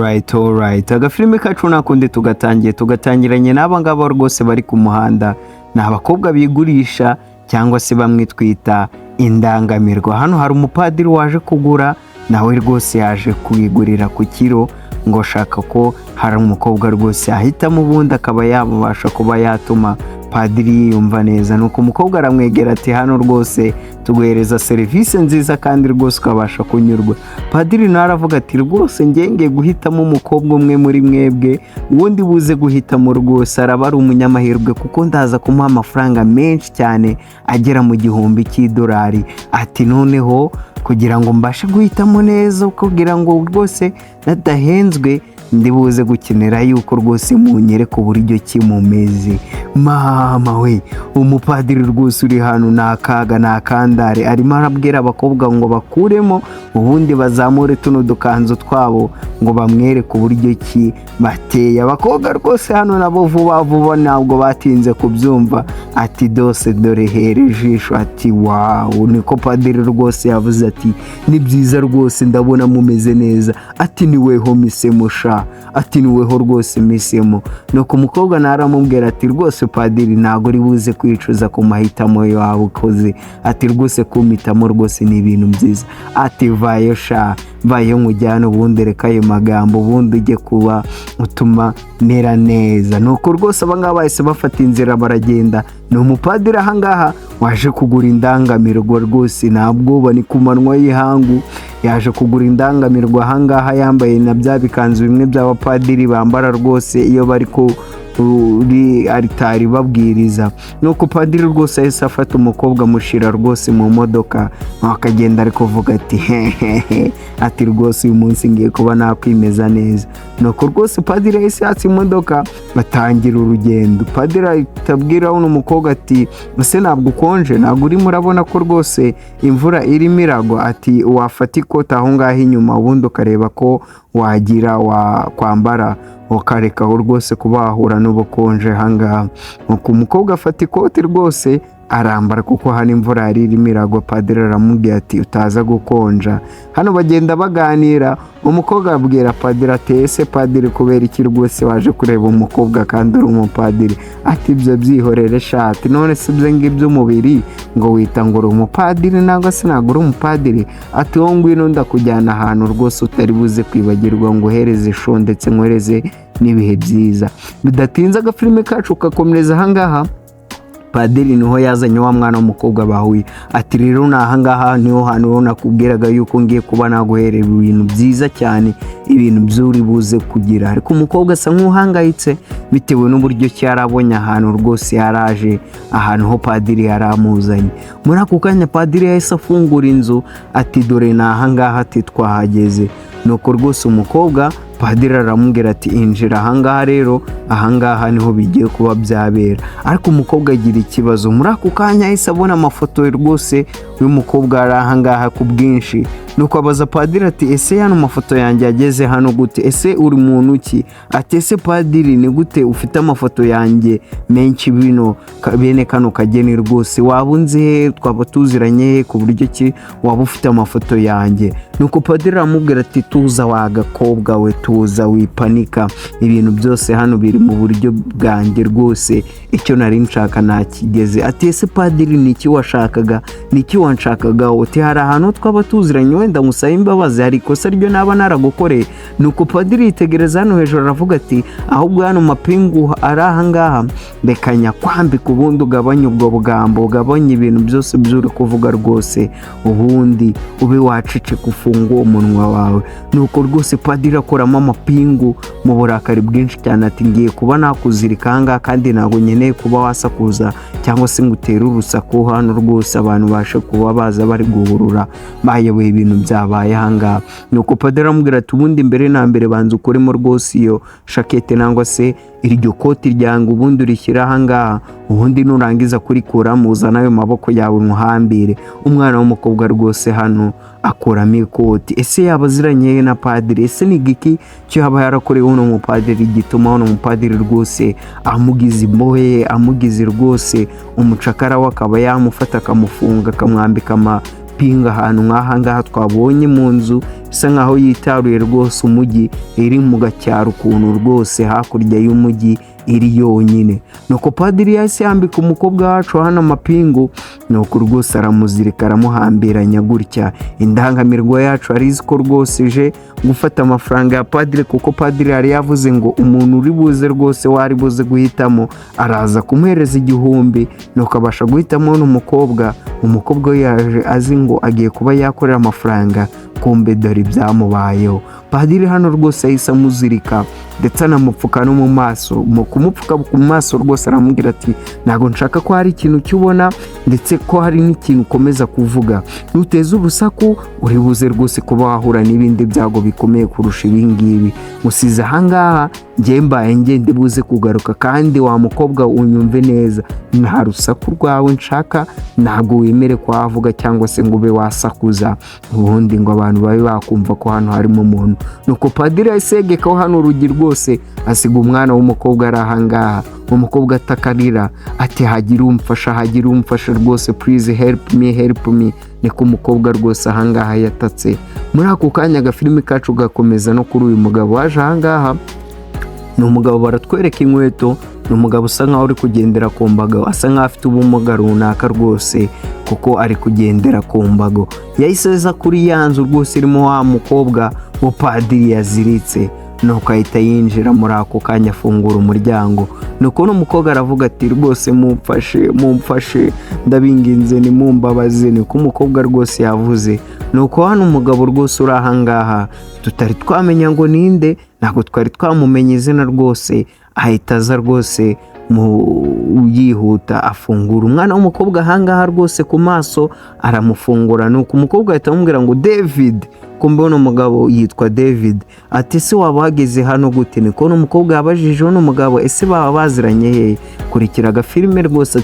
Alright. Agafilime kacu nakundi tugatangiranye n'aba ngabo rwose bari ku muhanda. Ni abakobwa bigurisha cyangwa se bamwe twita indangamirwa. Hano hari umupadiri waje kugura, nawe rwose yaje kuyigurira ku kiro ngo shaka ko hari umukobwa rwose ahitamo ubundi akaba yabasha kuba yatuma padiri yiyumva neza. Nuko umukobwa aramwegera ati hano rwose tuguhereza serivisi nziza kandi rwose ukabasha kunyurwa. Padiri nawe aravuga ati rwose ngiye guhitamo umukobwa umwe muri mwebwe, ubundi buze guhitamo rwose araba ari umunyamahirwe kuko ndaza kumuha amafaranga menshi cyane agera mu 1000 cy'idolari. Ati noneho kugira ngo mbashe guhitamo neza, kugira ngo rwose nadahenzwe ndibuze gukenera yuko rwose munyere ku buryo kimumeze. Mama we, umupadiri rwose uri hano nakaga nakandare arimo arabwira abakobwa ngo bakuremo ubundi bazamure tuno dukanzo twabo ngo bamwere ku buryo ki bateye. Abakobwa rwose hano nabo vuba ntabwo batinze kubyumva. Ati dose dore here ijisho. Ati wow, niko padiri rwose yavuze ati ni byiza rwose ndabona mumeze neza. Ati niweho misemo sha. Ati niweho rwose misemo. Nuko umukobwa naramubwira ati rwose padiri ntago uri buze kwicuza ku mahitamo yawe ukoze. Ati rwose kumitamo rwose ni ibintu byiza. Ati vayo sha, vayo nkujyana ubundi reka ayo magambo ubundi ujye kuba utuma mera neza. Nuko rwose abangaba bahise bafata inzira baragenda. Ni umupadiri ahangaha waje kugura indangamirwa rwose, ntabwo ni ku manwa y'ihangu yaje kugura indangamirwa ahangaha yambaye na bya bikanzu bimwe by'abapadiri bambara rwose iyo bari ko uri aritari babwiriza. Nuko padiri rwose ahise afata umukobwa mushira rwose mu modoka akagenda ari kuvuga ati hehehe, ati rwose uyu munsi ngiye kuba nakwimeza neza. Nuko rwose padiri ahise yatsa imodoka batangira urugendo. Padiri atabwira uno mukobwa ati ese ntabwo ukonje, ntabwo urimo urabona ko rwose imvura irimo iragwa. Ati wafata ikoti aho ngaho inyuma ubundi ukareba ko wagira kwambara ukarekaho rwose kuba wahura n'ubukonje ahangaha. Nuko umukobwa afata ikoti rwose arambara kuko hano imvura yari irimo iragwa. Padiri aramubwira ati utaza gukonja. Hano bagenda baganira, umukobwa abwira padiri ati ese padiri kubera iki rwose waje kureba umukobwa kandi uri umupadiri? Ati ibyo byihorere shati, none si byo ngibyo umubiri ngo wita ngo uri umupadiri nangwa se ntabwo uri umupadiri? Ati wowe ngwino ndakujyana ahantu rwose utari buze kwibagirwa ngo uhereze show ndetse nkohereze n'ibihe byiza. Bidatinze agafilime kacu kakomereza ahangaha. Padiri niho yazanye wa mwana w'umukobwa bahuye. Ati rero nahangaha niho hantu nakubwiraga yuko ngiye kuba naguherera ibintu byiza cyane, ibintu byuri buze kugira. Ariko umukobwa asa nk'uhangayitse bitewe n'uburyo cyarabonye ahantu rwose yaraje ahantu ho padiri yaramuzanye. Muri ako kanya padiri yahise afungura inzu. Ati dore nahangaha, ati twahageze. Nuko rwose umukobwa padiri aramubwira ati injira ahangaha, rero ahangaha niho bigiye kuba byabera. Ariko umukobwa agira ikibazo. Muri ako kanya yahise abona amafoto rwose y'umukobwa ari ahangaha ku bwinshi. Nuko abaza padiri ati ese hano mafoto yanjye yageze hano gute? Ese uri muntu ki? Ati ese padiri ni gute ufite amafoto yanjye menshi bene kano kageni rwose? Waba unzi he? Twaba tuziranye ku buryo ki waba ufite amafoto yanjye? Nuko padiri aramubwira ati tuza wagakobwa we, tuza wipanika, ibintu byose hano biri mu buryo bwanjye rwose, icyo nari nshaka nakigeze. Ati ese padiri ni iki washakaga? Ni iki wanshakaga? Uti hari ahantu twaba tuziranye wenda ngusaba imbabazi, hari ikosa ryo naba naragukoreye. Nuko padiri yitegereza hano hejuru aravuga ati ahubwo hano mapingu ari ahangaha bekanya kwambika ubundi ugabanya ubwo bugambo, ugabanya ibintu byose byuri kuvuga rwose, ubundi ube wacece kufunga umunwa wawe. Nuko rwose padiri akoramo amapingu mu burakari bwinshi cyane. Ati ngiye kuba nakuzirika ahangaha kandi ntabwo nkeneye kuba wasakuza cyangwa se ngutere urusaku hano rwose abantu bashe kuba baza bari guhurura bayoboye ibintu byabaye ahangaha. Nuko padiri aramubwira ati ubundi mbere na mbere banza ukuremo rwose iyo shakete nangwa se iryo koti ryangu ubundi urishyira ahangaha, ubundi nurangiza kurikuramo uzana ayo maboko yawe muhambire. Umwana w'umukobwa rwose hano akuramo ikoti. Ese yaba aziranye na padiri? Ese ni giki cyo haba yarakorewe uno mupadiri gituma uno mupadiri rwose amugize imbohe, amugize rwose umucakara we, akaba yamufata akamufunga akamwambika amapinga ahantu nk'ahangaha twabonye mu nzu bisa nkaho yitaruye rwose umujyi, iri mu gacyaro ukuntu rwose hakurya y'umujyi iri yonyine. Nuko padiri yahise yambika umukobwa wacu hano amapingu, nuko rwose aramuzirika aramuhambiranya gutya. Indangamirwa yacu arizi ko rwose ije gufata amafaranga ya padiri, kuko padiri yari yavuze ngo umuntu uri buze rwose wari buze guhitamo araza kumuhereza 1000, nuko abasha guhitamo n'umukobwa. Umukobwa we yaje azi ngo agiye kuba yakorera amafaranga, kumbe dore byamubayeho. Padiri hano rwose yahise amuzirika ndetse anamupfuka no mu maso. Mu kumupfuka ku maso rwose aramubwira ati ntabwo nshaka ko hari ikintu cyubona ndetse ko hari n'ikintu ukomeza kuvuga, nuteze urusaku uri buze rwose kuba wahura n'ibindi byago bikomeye kurusha ibingibi. Musize ahangaha njye mbaye ngende buze kugaruka, kandi wa mukobwa unyumve neza, nta rusaku rwawe nshaka, ntabwo wemere kwavuga cyangwa se ngo ube wasakuza ubundi ngo abantu babe bakumva ko hano harimo umuntu. Nuko padiri yahise yegekaho hano urugi rwose, asiga umwana w'umukobwa ari ahangaha. Umukobwa atakarira ati hagira umfasha rwose, please help me. Niko umukobwa rwose ahangaha yatatse. Muri ako kanya agafilimi kacu gakomeza no kuri uyu mugabo waje ahangaha. Ni umugabo baratwereka inkweto, ni umugabo usa nkaho uri kugendera ku mbago, asa nkaho afite ubumuga runaka rwose kuko ari kugendera ku mbago. Yahise aza kuri ya nzu rwose irimo wa mukobwa wa padiri yaziritse, nuko ahita yinjira. Muri ako kanya afungura umuryango, nuko n'umukobwa aravuga ati rwose mumfashe ndabinginze nimumbabaze. Niko umukobwa rwose yavuze. Nuko hano umugabo rwose uri ahangaha tutari twamenya ngo ninde, ntabwo twari twamumenye izina rwose, ahita aza rwose yihuta afungura umwana w'umukobwa ahangaha rwose ku maso aramufungura. Nuko umukobwa ahita amubwira ngo David, kumbe uno mugabo yitwa David. Ati ese waba wageze hano gute? Niko n'umukobwa yabajije uno mugabo ese baba baziranye he? Kurikira agafilime rwose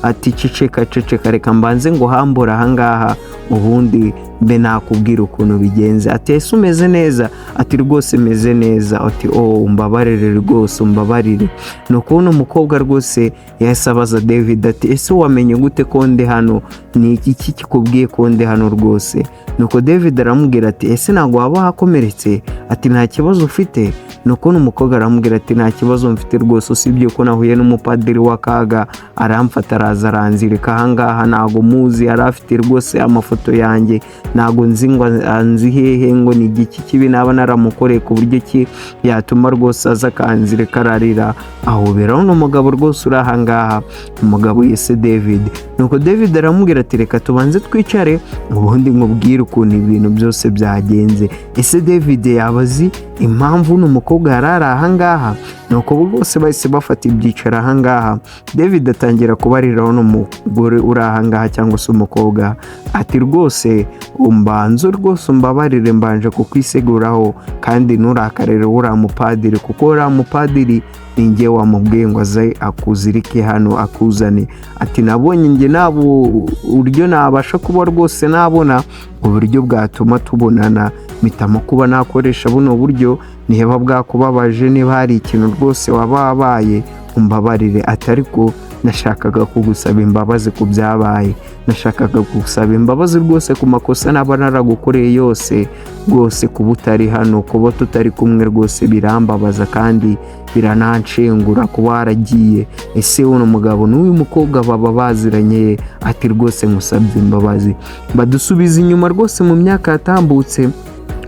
ati ceceka reka mbanze ngo hambura ahangaha ubundi mbe nakubwira ukuntu bigenze. Ati ese umeze neza? Ati rwose meze neza. Ati umbabarire rwose umbabarire. Nuko uno mukobwa rwose yahise abaza David ati ese wamenye gute ko ndi hano? Ni iki kikubwiye ko ndi hano rwose? Nuko David aramubwira ati ese ntabwo waba hakomeretse? Ati nta kibazo ufite? Nuko n'umukobwa aramubwira ati nta kibazo mfite rwose, usibye ko nahuye n'umupadiri w'akaga aramfata araza aranzirika ahangaha, ntabwo muzi, yari afite rwose amafoto yanjye, ntabwo nzi ngo anzi hehe, ngo ni igiki kibi naba naramukoreye ku buryo ki yatuma rwose aza akanzirika ararira ahobera. Uno mugabo rwose uri ahangaha umugabo yise David. Nuko David aramubwira ati reka tubanze twicare ubundi nkubwire ukuntu ibintu byose byagenze. Ese David yabazi impamvu uno mukobwa yarari ahangaha? Nuko bose bahise bafata ibyicaro ahangaha. David atangira kubarira uno mugore uri ahangaha cyangwa se umukobwa ati rwose umbanze rwose umbabarire, mbanje kukwiseguraho kandi nurakarere uriya mupadiri, kuko uriya mupadiri ninjye wamubwiye ngo aze akuzirike hano akuzane. Ati nabonye njye nabo uburyo nabasha kuba rwose nabona uburyo bwatuma tubonana, mpitamo kuba nakoresha buno buryo. Niba bwakubabaje, niba hari ikintu rwose waba wabaye umbabarire. Ati ariko nashakaga kugusaba imbabazi ku byabaye, nashakaga gusaba imbabazi rwose ku makosa naba naragukoreye yose rwose, kuba utari hano, kuba tutari kumwe rwose birambabaza kandi birananshengura kuba waragiye. Ese uno mugabo n'uyu mukobwa baba baziranye? Ati rwose nkusabye imbabazi. Badusubiza inyuma rwose mu myaka yatambutse,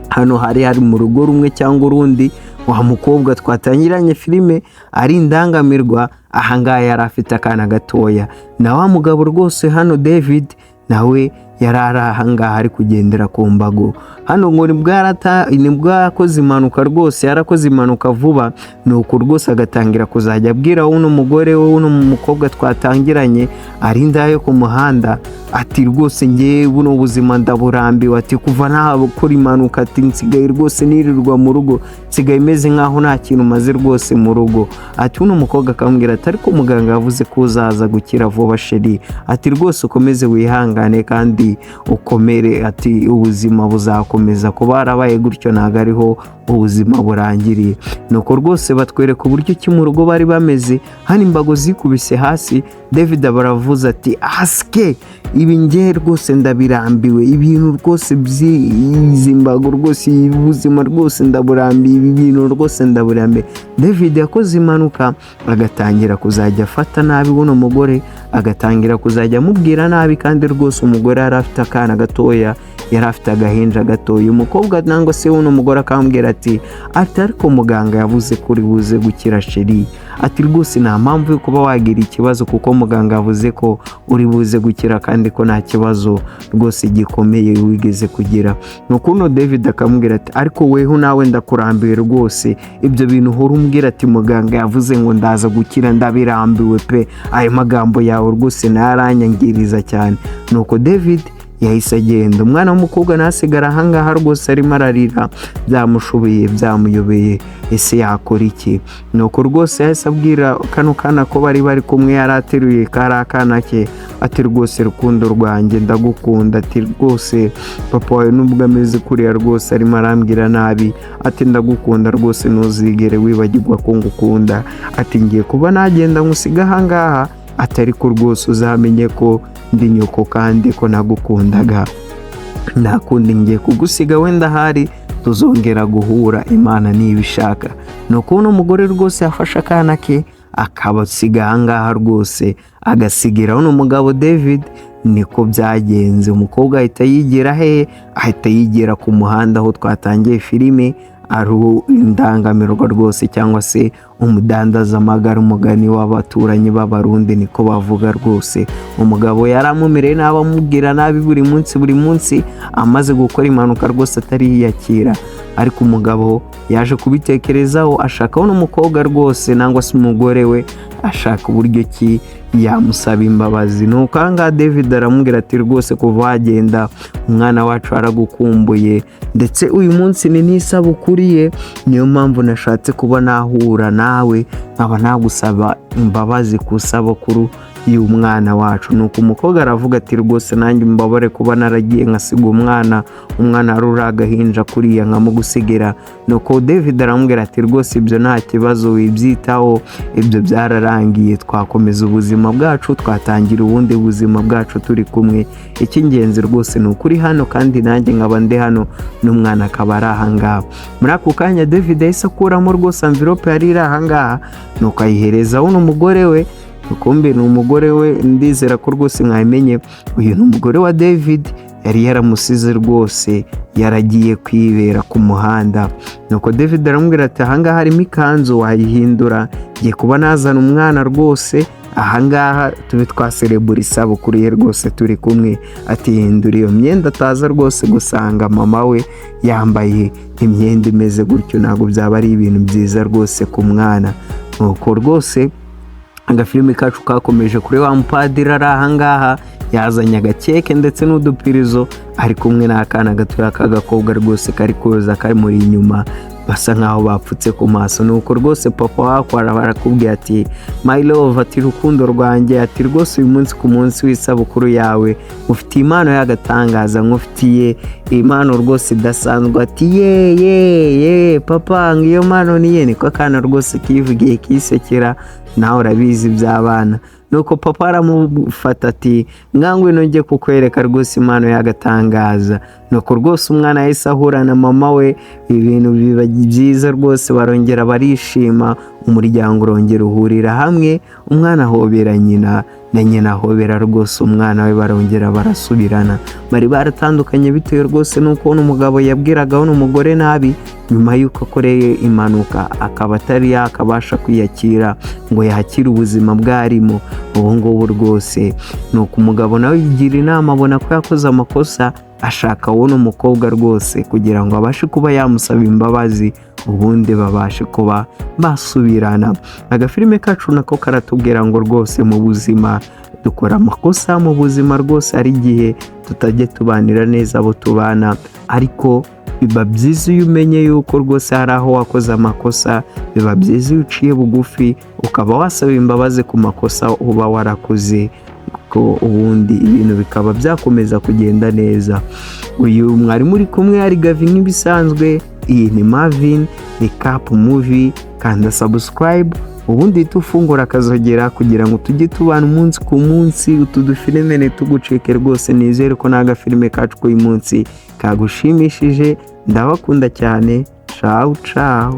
hano hari mu rugo rumwe cyangwa urundi, wa mukobwa twatangiranye filime ari indangamirwa ahangaha yari afite akana gatoya, na wa mugabo rwose hano David nawe yari ari ahangaha ari kugendera ku mbago. Hano ngo nibwo yakoze impanuka rwose, yarakoze impanuka vuba, nuko rwose agatangira kuzajya abwira uno mugore we uno mukobwa twatangiranye ari indaya ku muhanda ati rwose ngiye buno buzima ndaburambiwe. Ati kuva ntakora impanuka, ati nsigaye rwose nirirwa mu rugo, nsigaye meze nkaho nta kintu maze rwose mu rugo. Ati uno mukobwa akamubwira ati ariko muganga yavuze ko uzaza gukira vuba sheri, ati rwose ukomeze wihangane kandi ati ukomere, ati ubuzima buzakomeza kuba harabaye gutyo, ntabwo ariho ubuzima burangiriye. Nuko rwose batwereka uburyo ki mu rugo bari bameze, hano imbago zikubise hasi. David baravuze ati asike ibi nge rwose ndabirambiwe, ibintu rwose by'izi mbago rwose, ubuzima rwose ndaburambiye, ibi bintu rwose ndaburambiye. David yakoze impanuka agatangira kuzajya afata nabi buno mugore, agatangira kuzajya amubwira nabi, kandi rwose umugore yari afite akana gatoya, yari afite agahinja gatoya. Umukobwa nangwa se wuno mugore akambwira ati ariko muganga yavuze ko uri buze gukira sheri, ati rwose nta mpamvu yo kuba wagira ikibazo kuko muganga yavuze ko uri buze gukira kandi ko nta kibazo rwose gikomeye wigeze kugira. Nuko David akamubwira ati ariko weho nawe ndakurambiwe rwose, ibyo bintu uhora umbwira ati muganga yavuze ngo ndaza gukira, ndabirambiwe pe, ayo magambo yawe rwose naranyangiriza cyane. Nuko David yahise agenda. Umwana w'umukobwa nasigara ahangaha rwose arimo ararira, byamushoboye byamuyobeye, ese yakora iki? Nuko rwose yahise abwira kano kana ko bari kumwe, yari ateruye kari akana ke, ati rwose rukundo rwanjye ndagukunda, ati rwose papa wawe nubwo ameze kuriya rwose arimo arambwira nabi, ati ndagukunda rwose ntuzigere wibagirwa ko ngukunda, ati ngiye kuba nagenda nkusiga ahangaha, atari ko rwose uzamenye ko ndi nyoko kandi ko nagukundaga, nakundi ngiye kugusiga, wenda hari tuzongera guhura Imana nibishaka. Nuko uno mugore rwose yafashe akana ke akabasiga ahangaha rwose, agasigira uno mugabo David. Niko byagenze. Umukobwa ahita yigira ahita yigira ku muhanda aho twatangiye filime, ari indangamirwa rwose cyangwa se umudandaza amagara, umugani w'abaturanyi b'abarundi niko bavuga rwose. Umugabo yaramumereye nabi, amubwira nabi buri munsi, amaze gukora impanuka rwose atari yiyakira. Ariko umugabo yaje kubitekerezaho, ashaka n'umukobwa rwose nangwa se umugore we, ashaka uburyo ki yamusaba imbabazi. Nuko ahangaha David aramubwira ati rwose kuva wagenda umwana wacu aragukumbuye, ndetse uyu munsi ni n'isabukuru ye, niyo mpamvu nashatse kuba nahura nawe nkaba nagusaba imbabazi ku isabukuru y'umwana wacu. Nuko umukobwa aravuga ati rwose nanjye mbabare kuba naragiye nkasiga umwana ari uri agahinja kuriya nkamugusigira. Nuko David aramubwira ati rwose ibyo nta kibazo wibyitaho, ibyo byararangiye, twakomeza ubuzima bwacu, twatangira ubundi buzima bwacu turi kumwe, icy'ingenzi rwose ni ukuri hano kandi nanjye nkaba ndi hano n'umwana akaba ari ahangaha. Muri ako kanya David yahise akuramo rwose envelope yari iri ahangaha, nuko ayihereza uno mugore we. Kumbe ni umugore we, ndizera ko rwose mwabimenye, uyu ni umugore wa David, yari yaramusize rwose, yaragiye kwibera ku muhanda. Nuko David aramubwira ati ahangaha harimo ikanzu wayihindura, ngiye kuba nazana umwana rwose ahangaha tube twaserebura isabukuru ye rwose turi kumwe, ati hindura iyo myenda ataza rwose gusanga mama we yambaye imyenda imeze gutyo, ntabwo byaba ari ibintu byiza rwose ku mwana. Nuko rwose agafilime kacu kakomeje kuri wa mupadiri ari ahangaha, yazanye agakeke ndetse n'udupirizo, ari kumwe n'akana gatoya k'agakobwa rwose kari koza kari muri inyuma, basa nkaho bapfutse ku maso. Nuko rwose papa wako arakubwiye ati my love, ati rukundo rwanjye, ati rwose uyu munsi ku munsi w'isabukuru yawe ufitiye impano y'agatangaza, nkufitiye impano rwose idasanzwe. Ati ye papa, ngiyo mpano niye. Niko akana rwose kivugiye kisekera, nawe urabizi by'abana. Nuko papa aramufata ati ngangwe nongeye kukwereka rwose impano y'agatangaza. Nuko rwose umwana yahise ahura na mama we, ibintu biba byiza rwose, barongera barishima, umuryango urongera uhurira hamwe, umwana ahobera nyina na nyina ahobera rwose umwana we, barongera barasubirana. Bari baratandukanye bitewe rwose nuko umugabo yabwiraga n'umugore nabi, nyuma y'uko akoreye impanuka akaba atari yakabasha kwiyakira ngo yakire ubuzima bwarimo. Ubu ngubu rwose nuko umugabo nawe yigira inama, abona ko yakoze amakosa, ashaka n'umukobwa rwose kugira ngo abashe kuba yamusaba imbabazi, ubundi babashe kuba basubirana. Agafilime kacu nako karatubwira ngo rwose mu buzima dukora amakosa, mu buzima rwose ari igihe tutajya tubanira neza abo tubana, ariko biba byiza iyo umenye yuko rwose hari aho wakoze amakosa, biba byiza iyo uciye bugufi ukaba wasaba imbabazi ku makosa uba warakoze, ariko ubundi ibintu bikaba byakomeza kugenda neza. Uyu mwari muri kumwe ari Gavi nk'ibisanzwe, iyi ni Marvin, ni Cap Movie, kanda subscribe ubundi tufungura akazogera kugira ngo tujye tubana umunsi ku munsi. Utu dufilime ntitugucike rwose, nizere ko naga filime kacu k'uyu munsi kagushimishije. Ndabakunda cyane, ciao ciao.